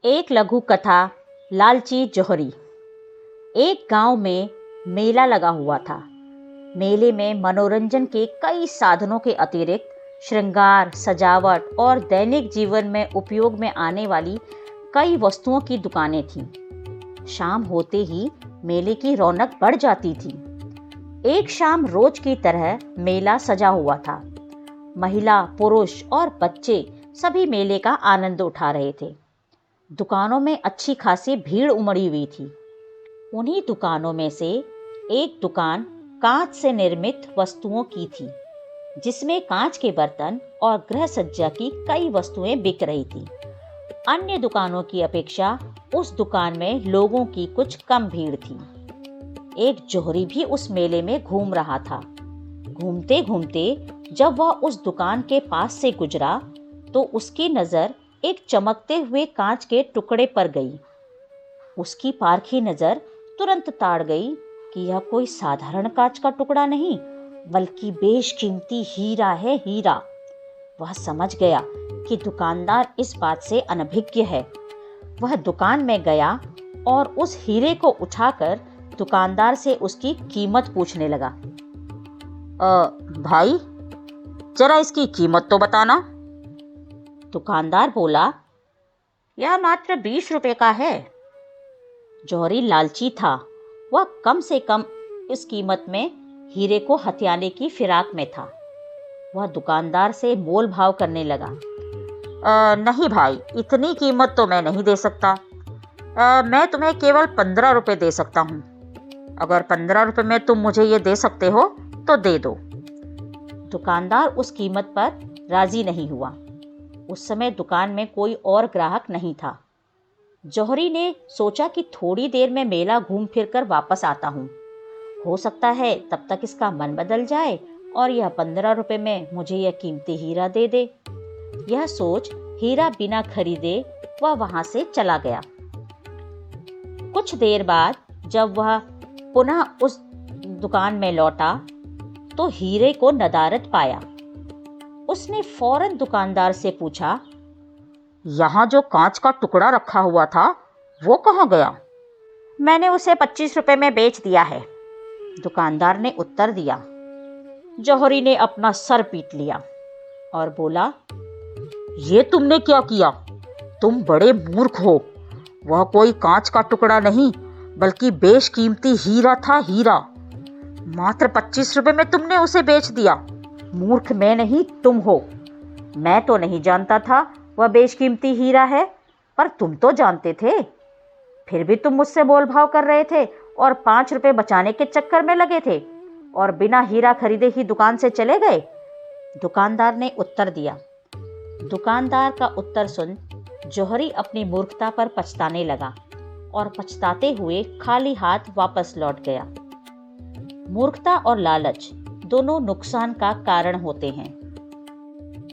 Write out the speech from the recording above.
एक लघु कथा लालची जौहरी। एक गांव में मेला लगा हुआ था। मेले में मनोरंजन के कई साधनों के अतिरिक्त श्रृंगार, सजावट और दैनिक जीवन में उपयोग में आने वाली कई वस्तुओं की दुकानें थीं। शाम होते ही मेले की रौनक बढ़ जाती थी। एक शाम रोज की तरह मेला सजा हुआ था। महिला, पुरुष और बच्चे सभी मेले का आनंद उठा रहे थे। दुकानों में अच्छी खासी भीड़ उमड़ी हुई थी। उन्हीं दुकानों में से एक दुकान कांच से निर्मित वस्तुओं की थी, जिसमें कांच के बर्तन और गृह सज्जा की कई वस्तुएं बिक रही थी। अन्य दुकानों की अपेक्षा उस दुकान में लोगों की कुछ कम भीड़ थी। एक जौहरी भी उस मेले में घूम रहा था। घूमते घूमते जब वह उस दुकान के पास से गुजरा तो उसकी नजर एक चमकते हुए कांच के टुकड़े पर गई। उसकी पारखी नजर तुरंत ताड़ गई कि यह कोई साधारण कांच का टुकड़ा नहीं, बल्कि बेशकीमती हीरा है, हीरा। वह समझ गया कि दुकानदार इस बात से अनभिज्ञ है। वह दुकान में गया और उस हीरे को उठाकर दुकानदार से उसकी कीमत पूछने लगा। भाई, जरा इसकी कीमत तो बताना। दुकानदार बोला, यह मात्र 20 रुपए का है। जौहरी लालची था। वह कम से कम इस कीमत में हीरे को हथियाने की फिराक में था। वह दुकानदार से मोल भाव करने लगा। नहीं भाई, इतनी कीमत तो मैं नहीं दे सकता। मैं तुम्हें केवल 15 रुपए दे सकता हूँ। अगर 15 रुपए में तुम मुझे ये दे सकते हो तो दे दो। दुकानदार उस कीमत पर राजी नहीं हुआ। उस समय दुकान में कोई और ग्राहक नहीं था। जौहरी ने सोचा कि थोड़ी देर में मेला घूम फिर कर वापस आता हूँ। हो सकता है तब तक इसका मन बदल जाए और यह 15 रुपए में मुझे यह कीमती हीरा दे दे। यह सोच हीरा बिना खरीदे वह वहां से चला गया। कुछ देर बाद जब वह पुनः उस दुकान में लौटा तो हीरे को नदारद पाया। उसने फौरन दुकानदार से पूछा, यहाँ जो कांच का टुकड़ा रखा हुआ था वो कहाँ गया? मैंने उसे 25 रुपए में बेच दिया है, दुकानदार ने उत्तर दिया। जौहरी ने अपना सर पीट लिया और बोला, ये तुमने क्या किया? तुम बड़े मूर्ख हो। वह कोई कांच का टुकड़ा नहीं, बल्कि बेशकीमती हीरा था, हीरा। मात्र 25 रुपए में तुमने उसे बेच दिया। मूर्ख मैं नहीं, तुम हो। मैं तो नहीं जानता था वह बेशकीमती हीरा है, पर तुम तो जानते थे। फिर भी तुम मुझसे मोल भाव कर रहे थे और 5 रुपए बचाने के चक्कर में लगे थे और बिना हीरा खरीदे ही दुकान से चले गए, दुकानदार ने उत्तर दिया। दुकानदार का उत्तर सुन जौहरी अपनी मूर्खता पर पछताने लगा और पछताते हुए खाली हाथ वापस लौट गया। मूर्खता और लालच दोनों नुकसान का कारण होते हैं।